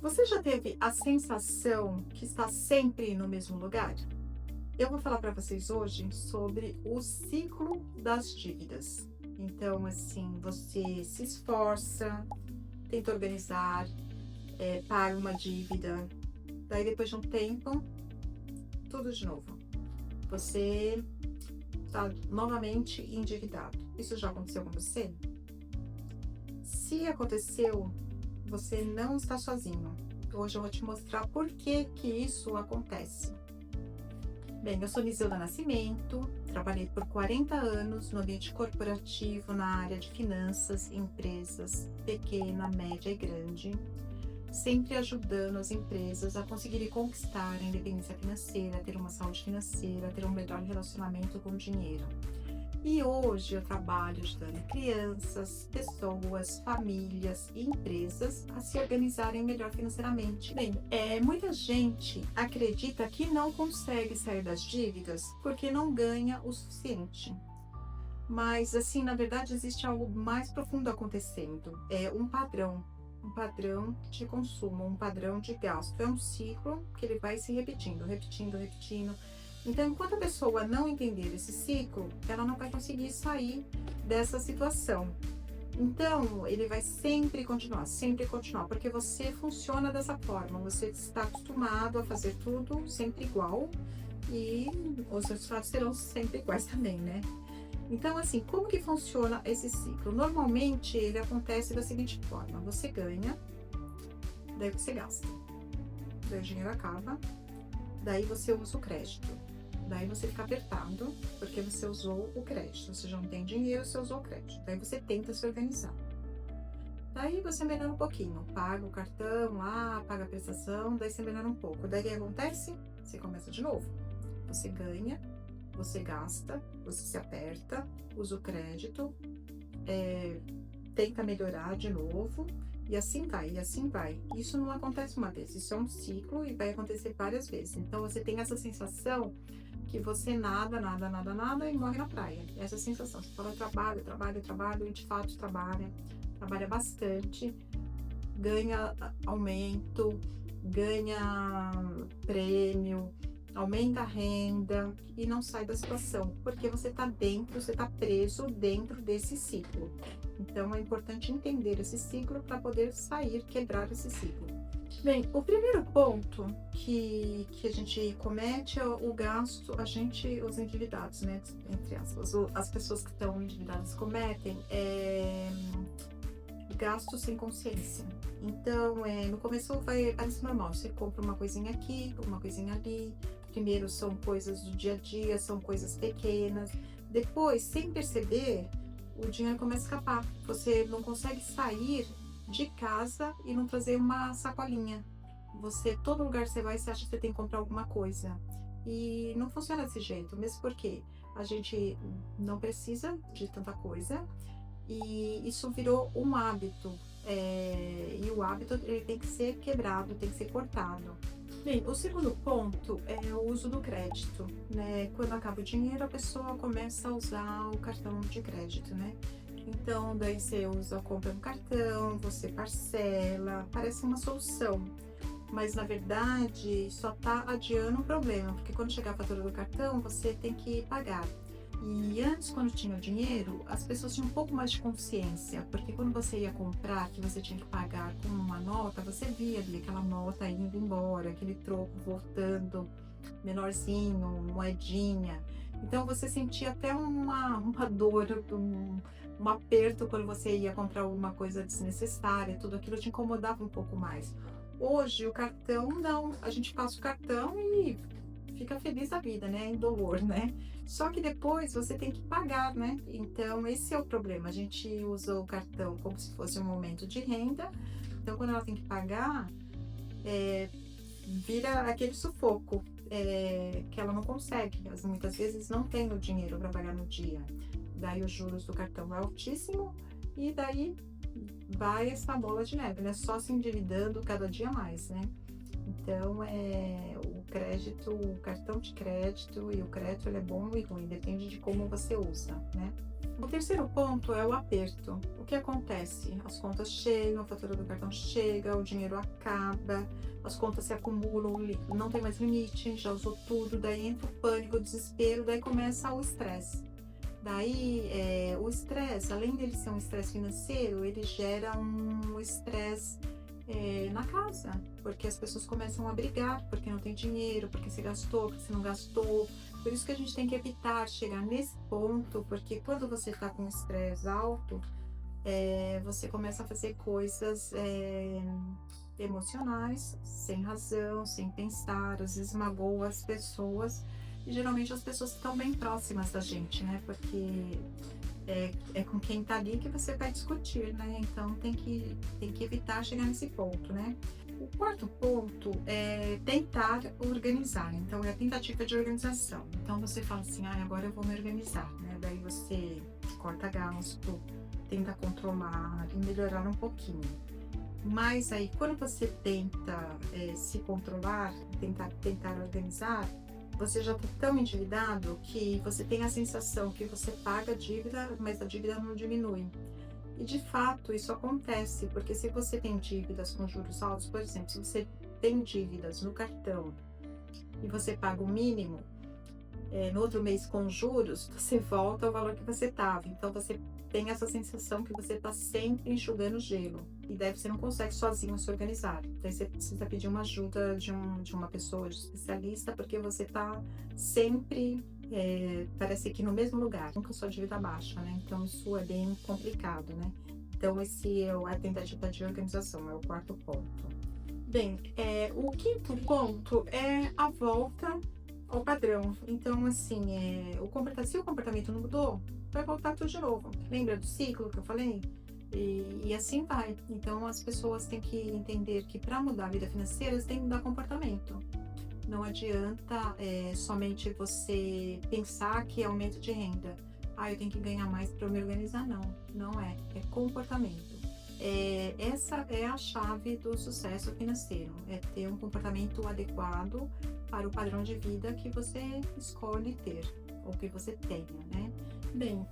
Você já teve a sensação que está sempre no mesmo lugar? Eu vou falar para vocês hoje sobre o ciclo das dívidas. Então, assim, você se esforça, tenta organizar, paga uma dívida, daí depois de um tempo, tudo de novo. Você está novamente endividado. Isso já aconteceu com você? Se aconteceu, você não está sozinho. Hoje eu vou te mostrar por que que isso acontece. Bem, eu sou Nizilda Nascimento, trabalhei por 40 anos no ambiente corporativo na área de finanças, empresas pequena, média e grande, sempre ajudando as empresas a conseguirem conquistar a independência financeira, ter uma saúde financeira, ter um melhor relacionamento com o dinheiro. E hoje eu trabalho ajudando crianças, pessoas, famílias e empresas a se organizarem melhor financeiramente. Bem, muita gente acredita que não consegue sair das dívidas porque não ganha o suficiente. Mas, assim, na verdade, existe algo mais profundo acontecendo. É um padrão de consumo, um padrão de gasto. É um ciclo que ele vai se repetindo, repetindo, repetindo. Então, enquanto a pessoa não entender esse ciclo, ela não vai conseguir sair dessa situação. Então, ele vai sempre continuar, porque você funciona dessa forma, você está acostumado a fazer tudo sempre igual e os resultados serão sempre iguais também, né? Então, assim, como que funciona esse ciclo? Normalmente, ele acontece da seguinte forma: você ganha, daí você gasta, daí o dinheiro acaba, daí você usa o crédito. Daí você fica apertado, porque você usou o crédito. Você já não tem dinheiro, você usou o crédito. Daí você tenta se organizar. Daí você melhora um pouquinho. Paga o cartão lá, paga a prestação, daí você melhora um pouco. Daí o que acontece? Você começa de novo. Você ganha, você gasta, você se aperta, usa o crédito, tenta melhorar de novo, e assim vai, e assim vai. Isso não acontece uma vez, isso é um ciclo e vai acontecer várias vezes. Então você tem essa sensação que você nada, nada, nada, nada e morre na praia. Essa sensação. Você fala trabalho, trabalho, trabalho, e de fato trabalha, trabalha bastante, ganha aumento, ganha prêmio, aumenta a renda e não sai da situação, porque você está dentro, você está preso dentro desse ciclo. Então é importante entender esse ciclo para poder sair, quebrar esse ciclo. Bem, o primeiro ponto que a gente comete é o gasto, os endividados, né? Entre aspas, as pessoas que estão endividadas cometem gastos sem consciência. Então, no começo parece normal, você compra uma coisinha aqui, uma coisinha ali. Primeiro são coisas do dia a dia, são coisas pequenas. Depois, sem perceber, o dinheiro começa a escapar. Você não consegue sair de casa e não trazer uma sacolinha. Todo lugar que você vai, você acha que você tem que comprar alguma coisa. E não funciona desse jeito, mesmo porque a gente não precisa de tanta coisa e isso virou um hábito. E o hábito ele tem que ser quebrado, tem que ser cortado. Bem, o segundo ponto é o uso do crédito, né? Quando acaba o dinheiro, a pessoa começa a usar o cartão de crédito, né? Então, daí você usa, compra no cartão, você parcela, parece uma solução. Mas na verdade, só tá adiando o problema, porque quando chegar a fatura do cartão, você tem que pagar. E antes, quando tinha o dinheiro, as pessoas tinham um pouco mais de consciência, porque quando você ia comprar, que você tinha que pagar com uma nota, você via ali aquela nota indo embora, aquele troco voltando, menorzinho, moedinha. Então você sentia até uma dor, um aperto quando você ia comprar alguma coisa desnecessária, tudo aquilo te incomodava um pouco mais. Hoje, o cartão não, a gente passa o cartão e fica feliz da vida, né? Indolor, né? Só que depois você tem que pagar, né? Então, esse é o problema. A gente usa o cartão como se fosse um momento de renda. Então, quando ela tem que pagar, vira aquele sufoco, que ela não consegue. Muitas vezes não tem o dinheiro para pagar no dia. Daí os juros do cartão é altíssimo e daí vai essa bola de neve, né? Só se endividando cada dia mais, né? Então, crédito, o cartão de crédito e o crédito ele é bom e ruim, depende de como você usa, né? O terceiro ponto é o aperto. O que acontece? As contas chegam, a fatura do cartão chega, o dinheiro acaba, as contas se acumulam, não tem mais limite, já usou tudo, daí entra o pânico, o desespero, daí começa o estresse. Daí, o estresse, além dele ser um estresse financeiro, ele gera um estresse na casa, porque as pessoas começam a brigar, porque não tem dinheiro, porque você gastou, porque você não gastou. Por isso que a gente tem que evitar chegar nesse ponto, porque quando você está com estresse alto, você começa a fazer coisas emocionais, sem razão, sem pensar, às vezes magoa as pessoas, e geralmente as pessoas que estão bem próximas da gente, né? Porque é com quem tá ali que você vai discutir, né? Então tem que evitar chegar nesse ponto, né? O quarto ponto é tentar organizar, então é a tentativa de organização. Então você fala assim, agora eu vou me organizar, né? Daí você corta gasto, tenta controlar e melhorar um pouquinho. Mas aí quando você tenta se controlar, tentar organizar, você já está tão endividado que você tem a sensação que você paga a dívida, mas a dívida não diminui. E de fato isso acontece, porque se você tem dívidas com juros altos, por exemplo, se você tem dívidas no cartão e você paga o mínimo, no outro mês com juros, você volta ao valor que você estava. Então você tem essa sensação que você está sempre enxugando gelo. E daí você não consegue sozinho se organizar. Daí você precisa pedir uma ajuda de uma pessoa, de especialista, porque você está sempre, parece que no mesmo lugar, nunca sua dívida baixa, né? Então isso é bem complicado, né? Então esse é a tentativa de organização, é o quarto ponto. Bem, o quinto ponto é a volta ao padrão. Então, assim, se o comportamento não mudou, vai voltar tudo de novo. Lembra do ciclo que eu falei? E assim vai. Então, as pessoas têm que entender que para mudar a vida financeira, você tem que mudar comportamento. Não adianta somente você pensar que é aumento de renda. Eu tenho que ganhar mais para eu me organizar. Não, não é. É comportamento. Essa é a chave do sucesso financeiro, é ter um comportamento adequado para o padrão de vida que você escolhe ter, ou que você tenha, né? Bem,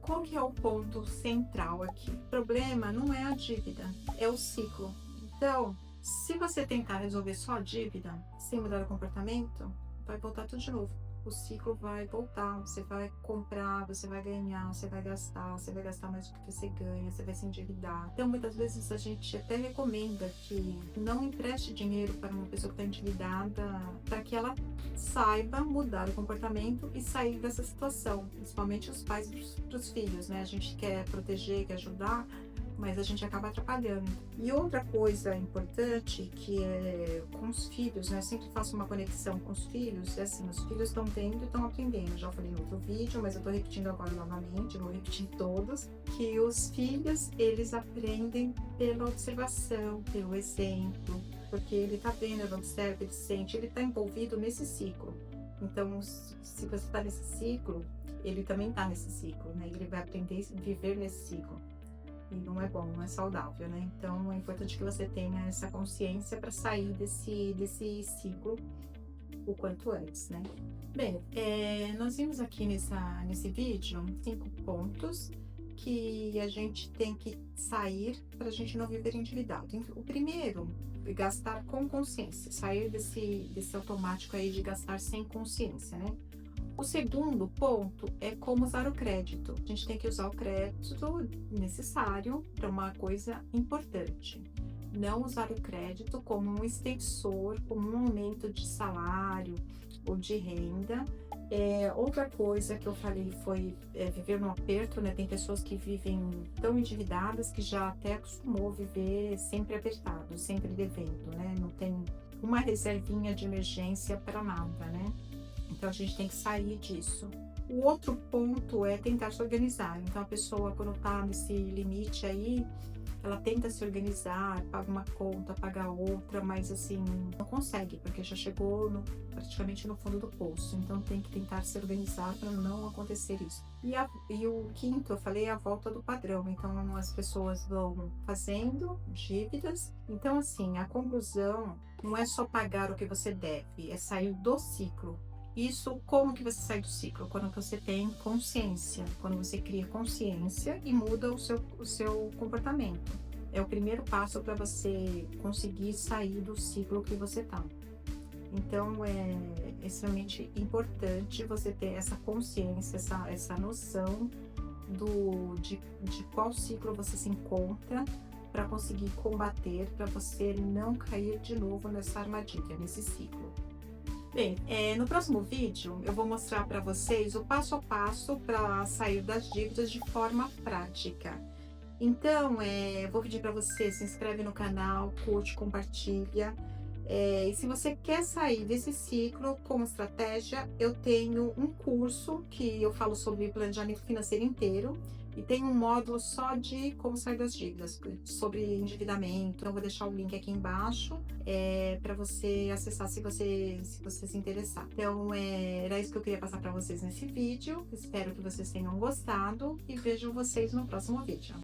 qual que é o ponto central aqui? O problema não é a dívida, é o ciclo. Então, se você tentar resolver só a dívida, sem mudar o comportamento, vai voltar tudo de novo. O ciclo vai voltar, você vai comprar, você vai ganhar, você vai gastar mais do que você ganha, você vai se endividar. Então, muitas vezes a gente até recomenda que não empreste dinheiro para uma pessoa que está endividada, para que ela saiba mudar o comportamento e sair dessa situação, principalmente os pais para os filhos, né? A gente quer proteger, quer ajudar, mas a gente acaba atrapalhando. E outra coisa importante que é com os filhos, né? Eu sempre faço uma conexão com os filhos, assim, os filhos estão tendo e estão aprendendo. Já falei no outro vídeo, mas eu tô repetindo agora novamente, vou repetir todos, que os filhos, eles aprendem pela observação, pelo exemplo, porque ele tá vendo, ele observa, ele sente, ele tá envolvido nesse ciclo. Então, se você tá nesse ciclo, ele também tá nesse ciclo, né? Ele vai aprender a viver nesse ciclo. E não é bom, não é saudável, né? Então é importante que você tenha essa consciência para sair desse ciclo o quanto antes, né? Bem, nós vimos aqui nesse vídeo 5 pontos que a gente tem que sair para a gente não viver endividado. O primeiro é gastar com consciência, sair desse automático aí de gastar sem consciência, né? O segundo ponto é como usar o crédito. A gente tem que usar o crédito necessário para uma coisa importante. Não usar o crédito como um extensor, como um aumento de salário ou de renda. Outra coisa que eu falei foi viver no aperto, né? Tem pessoas que vivem tão endividadas que já até acostumou viver sempre apertado, sempre devendo, né? Não tem uma reservinha de emergência para nada, né? Então, a gente tem que sair disso. O outro ponto é tentar se organizar. Então, a pessoa, quando está nesse limite aí, ela tenta se organizar, paga uma conta, paga outra, mas assim, não consegue, porque já chegou praticamente no fundo do poço. Então tem que tentar se organizar para não acontecer isso. E o quinto, eu falei, é a volta do padrão. Então as pessoas vão fazendo dívidas. Então, assim, a conclusão não é só pagar o que você deve, é sair do ciclo. Isso, como que você sai do ciclo? Quando você tem consciência, quando você cria consciência e muda o seu comportamento. É o primeiro passo para você conseguir sair do ciclo que você está. Então, é extremamente importante você ter essa consciência, essa noção de qual ciclo você se encontra para conseguir combater, para você não cair de novo nessa armadilha, nesse ciclo. Bem, no próximo vídeo eu vou mostrar para vocês o passo a passo para sair das dívidas de forma prática. Então, vou pedir para você se inscreve no canal, curte, compartilha. E se você quer sair desse ciclo como estratégia, eu tenho um curso que eu falo sobre planejamento financeiro inteiro e tem um módulo só de como sair das dívidas, sobre endividamento. Então, eu vou deixar o link aqui embaixo para você acessar se você se interessar. Então, era isso que eu queria passar para vocês nesse vídeo. Espero que vocês tenham gostado e vejo vocês no próximo vídeo.